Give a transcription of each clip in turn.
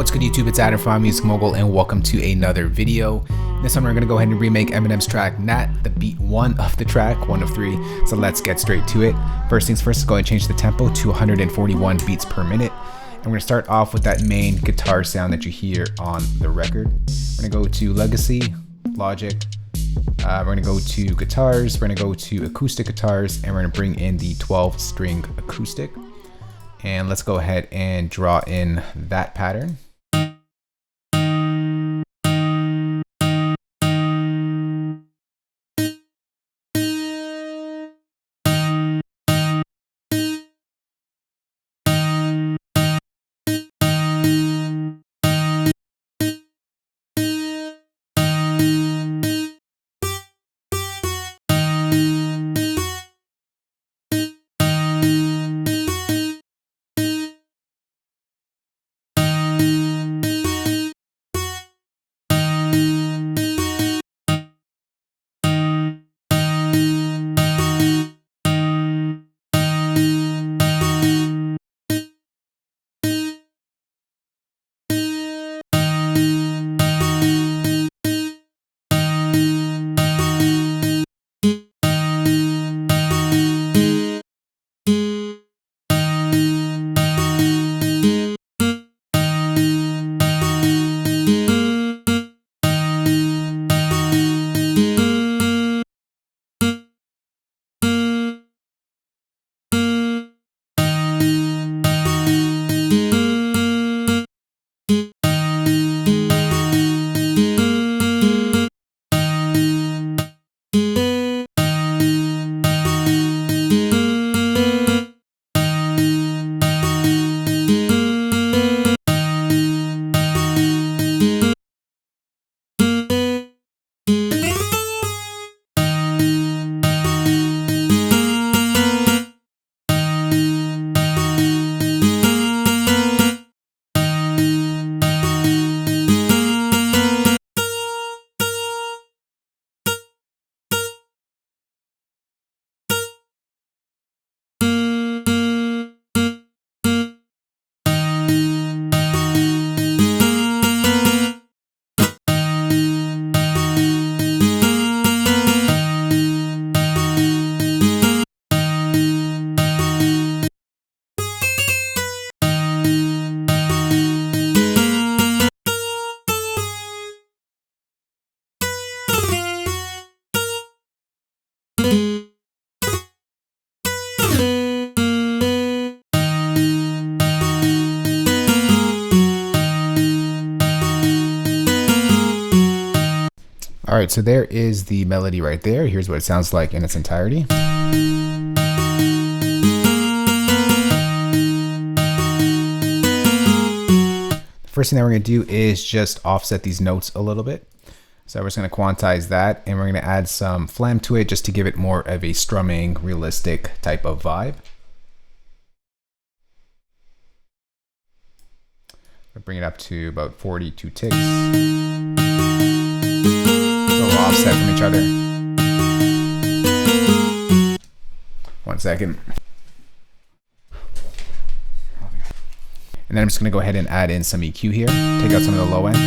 What's good YouTube, it's Adam from imamusicmogul and welcome to another video. This time we're going to go ahead and remake Eminem's track Gnat, the beat 1 of the track, 1 of 3, so let's get straight to it. First things first, let's go ahead and change the tempo to 141 beats per minute. And we're going to start off with that main guitar sound that you hear on the record. We're going to go to Legacy, Logic, we're going to go to guitars, we're going to go to acoustic guitars, and we're going to bring in the 12-string acoustic. And let's go ahead and draw in that pattern. Alright, so there is the melody right there. Here's what it sounds like in its entirety. The first thing that we're going to do is just offset these notes a little bit. So we're just going to quantize that, and we're going to add some flam to it just to give it more of a strumming, realistic type of vibe. We'll bring it up to about 42 ticks. Offset from each other. 1 second. And then I'm just going to go ahead and add in some EQ here. Take out some of the low end.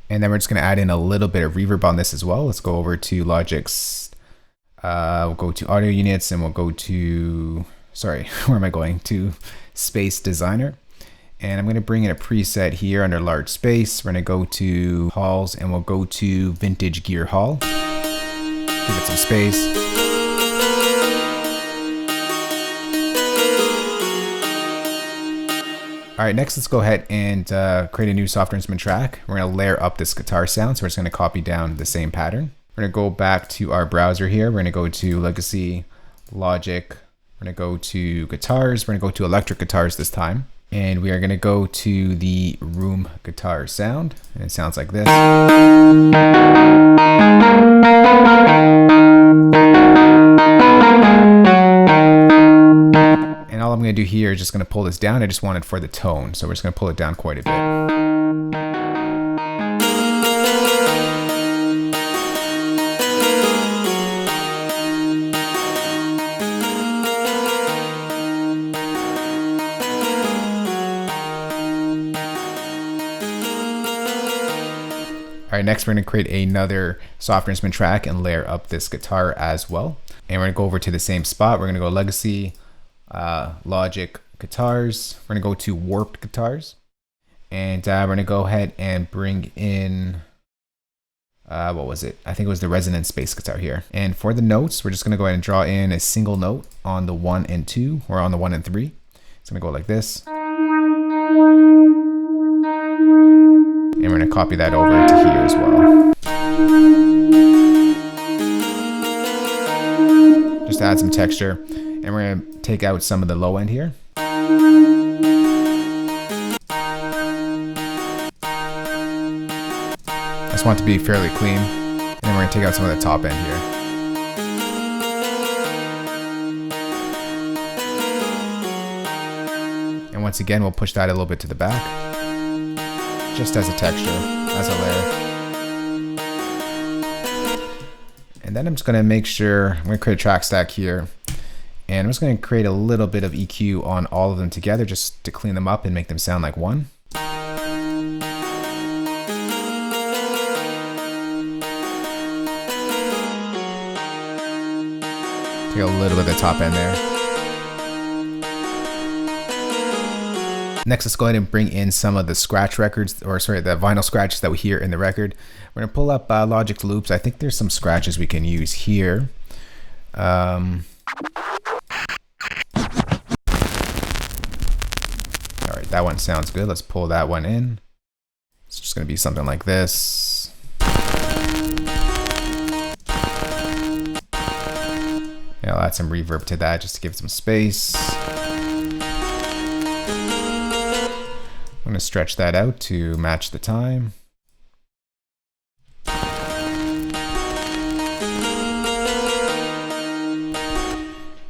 And then we're just going to add in a little bit of reverb on this as well. Let's go over to Logic's, we'll go to audio units, and we'll go to, sorry, where am I going? To Space Designer. And I'm going to bring in a preset here under large space. We're going to go to halls, and we'll go to vintage gear hall. Give it some space. All right, next let's go ahead and create a new software instrument track. We're going to layer up this guitar sound, so we're just going to copy down the same pattern. We're going to go back to our browser here. We're going to go to Legacy, Logic. We're going to go to guitars. We're going to go to electric guitars this time. And we are going to go to the room guitar sound. And it sounds like this. And all I'm I'm going to do here is just going to pull this down. I just want it for the tone, so we're just going to pull it down quite a bit. All right, next we're going to create another software instrument track and layer up this guitar as well. And we're going to go over to the same spot. We're going to go Legacy, Logic, Guitars. We're going to go to Warped Guitars. And we're going to go ahead and bring in, what was it? I think it was the Resonance Bass Guitar here. And for the notes, we're just going to go ahead and draw in a single note on the 1 and 2, or on the 1 and 3. It's going to go like this. And we're going to copy that over to here as well. Just to add some texture. And we're going to take out some of the low end here. I just want it to be fairly clean. And then we're going to take out some of the top end here. And once again, we'll push that a little bit to the back. Just as a texture, as a layer. And then I'm just going to make sure, I'm going to create a track stack here. And I'm just going to create a little bit of EQ on all of them together just to clean them up and make them sound like one. Take a little bit of the top end there. Next, let's go ahead and bring in some of the scratch records, or sorry, the vinyl scratches that we hear in the record. We're going to pull up Logic loops. I think there's some scratches we can use here. All right, that one sounds good. Let's pull that one in. It's just going to be something like this. Yeah, I'll add some reverb to that just to give it some space. I'm going to stretch that out to match the time.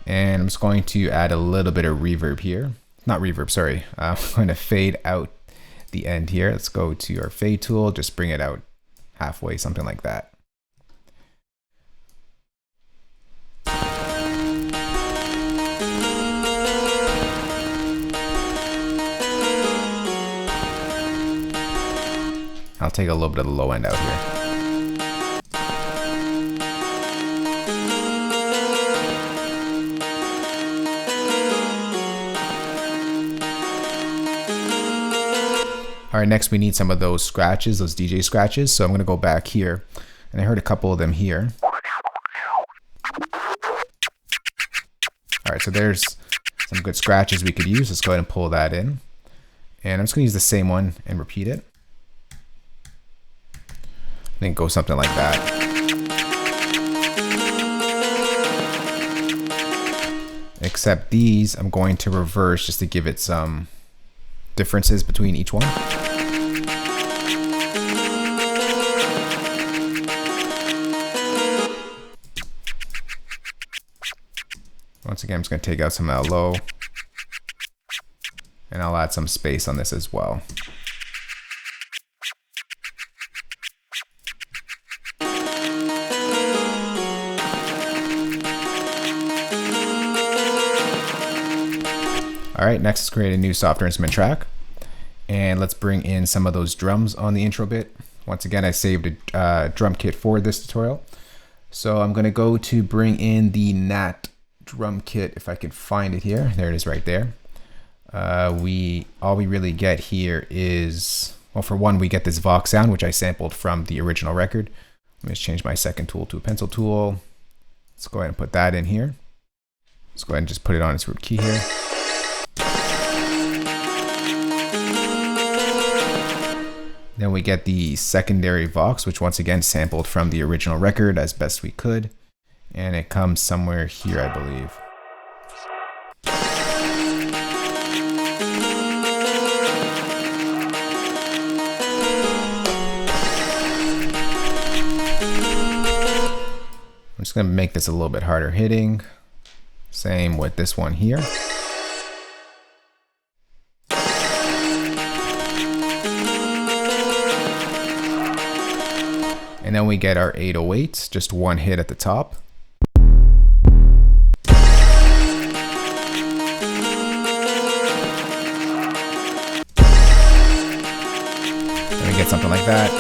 And I'm just going to add a little bit of reverb here. Not reverb, sorry. I'm going to fade out the end here. Let's go to our fade tool, just bring it out halfway, something like that. I'll take a little bit of the low end out here. All right, next we need some of those scratches, those DJ scratches. So I'm gonna go back here, and I heard a couple of them here. All right, so there's some good scratches we could use. Let's go ahead and pull that in. And I'm just gonna use the same one and repeat it. Then go something like that. Except these, I'm going to reverse just to give it some differences between each one. Once again, I'm just going to take out some of that low. And I'll add some space on this as well. All right, next let's create a new software instrument track. And let's bring in some of those drums on the intro bit. Once again, I saved a drum kit for this tutorial. So I'm gonna go to bring in the Gnat drum kit, if I can find it here. There it is right there. All we really get here is, well, for one, we get this Vox sound, which I sampled from the original record. Let me just change my second tool to a pencil tool. Let's go ahead and put that in here. Let's go ahead and just put it on its root key here. Then we get the secondary Vox, which once again sampled from the original record as best we could. And it comes somewhere here, I believe. I'm just going to make this a little bit harder hitting. Same with this one here. And then we get our 808, just one hit at the top. And we get something like that.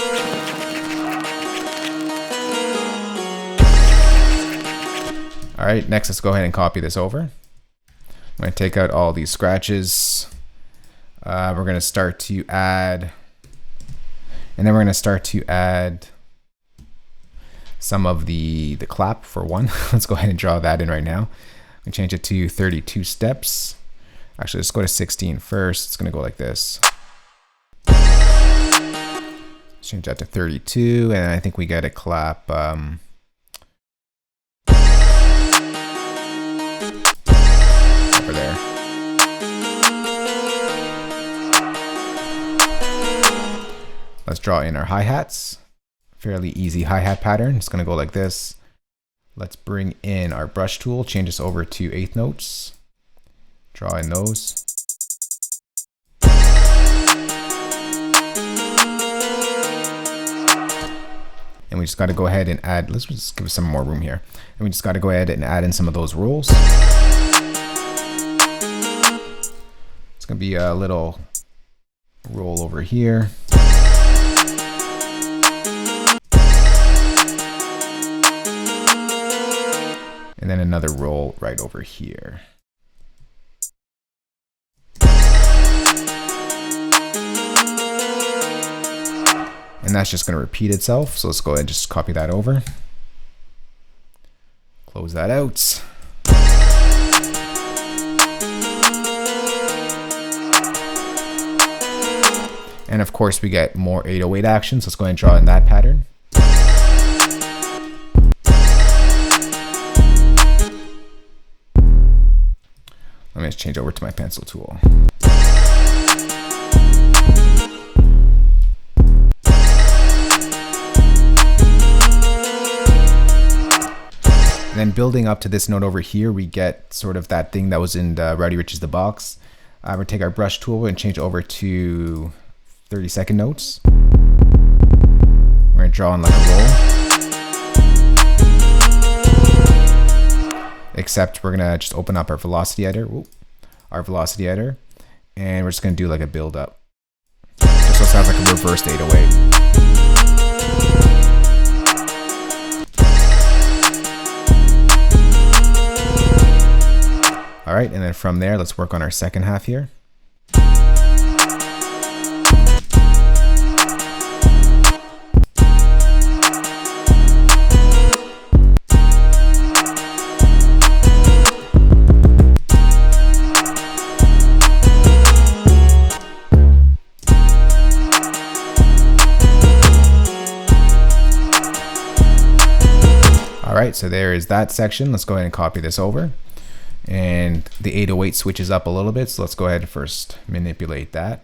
All right, next let's go ahead and copy this over. I'm going to take out all these scratches. We're going to start to add, and then we're going to start to add some of the clap for one. Let's go ahead and draw that in right now. We change it to 32 steps. Actually, let's go to 16 first. It's going to go like this. Let's change that to 32, and I think we get a clap. Over there. Let's draw in our hi-hats. Fairly easy hi-hat pattern. It's going to go like this. Let's bring in our brush tool, change this over to 8th notes. Draw in those. And we just got to go ahead and add, let's just give it some more room here. And we just got to go ahead and add in some of those rolls. It's going to be a little roll over here. And then another roll right over here. And that's just going to repeat itself. So let's go ahead and just copy that over. Close that out. And of course we get more 808 actions. Let's go ahead and draw in that pattern. Let me just change over to my pencil tool. And then building up to this note over here, we get sort of that thing that was in the Rowdy Rich's The Box. We're gonna take our brush tool and change over to 30-second notes. We're gonna draw in like a roll. Except we're gonna just open up our velocity editor, and we're just gonna do like a build up. Just so it sounds like a reversed 808. All right, and then from there, let's work on our second half here. All right, so there is that section. Let's go ahead and copy this over. And the 808 switches up a little bit, so let's go ahead and first manipulate that.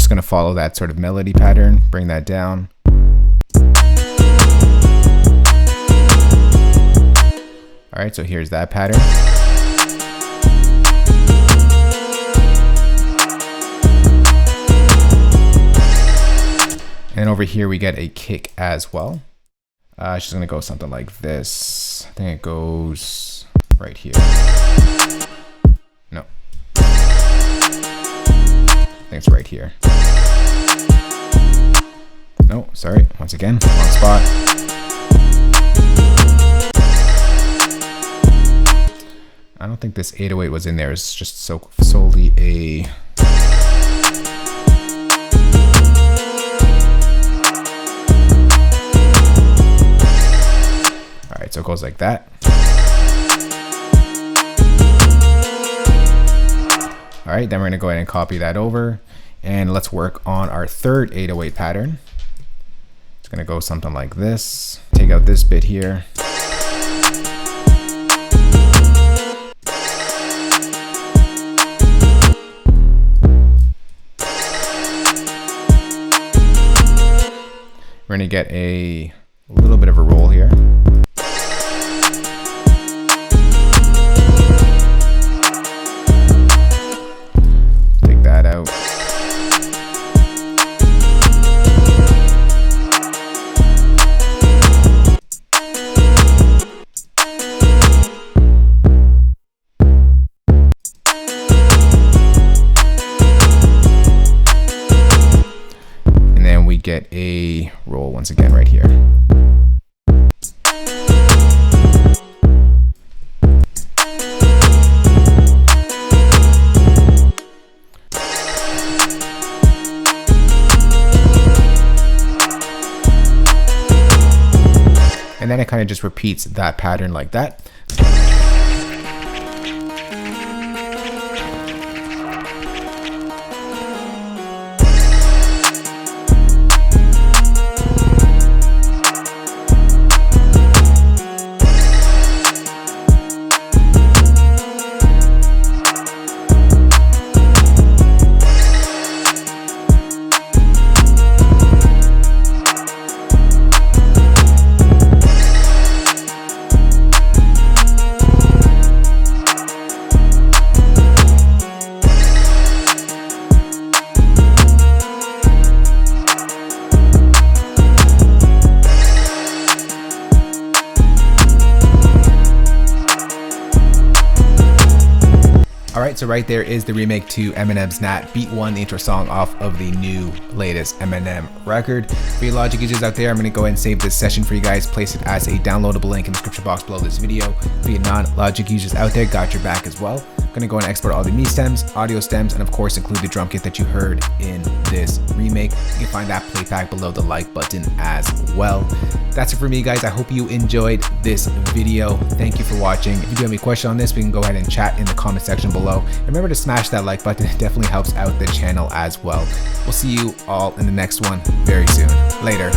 Going to follow that sort of melody pattern, bring that down. All right, so here's that pattern. And over here we get a kick as well. It's just going to go something like this. I think it goes right here. No. I think it's right here. No, sorry. Once again, wrong spot. I don't think this 808 was in there. It's just solely a... All right, so it goes like that. All right, then we're gonna go ahead and copy that over. And let's work on our third 808 pattern. It's gonna go something like this. Take out this bit here. We're gonna get a little bit of a roll here. Take that out. And then we get a roll once again right here. And then it kind of just repeats that pattern like that. Alright, so right there is the remake to Eminem's Gnat, beat 1, the intro song off of the new latest Eminem record. For you Logic users out there, I'm going to go ahead and save this session for you guys, place it as a downloadable link in the description box below this video. For you non-Logic users out there, got your back as well. I'm going to go and export all the MIDI stems, audio stems, and of course include the drum kit that you heard in this remake. You can find that playback below the like button as well. That's it for me, guys. I hope you enjoyed this video. Thank you for watching. If you do have any question on this, we can go ahead and chat in the comment section below. And remember to smash that like button. It definitely helps out the channel as well. We'll see you all in the next one very soon. Later.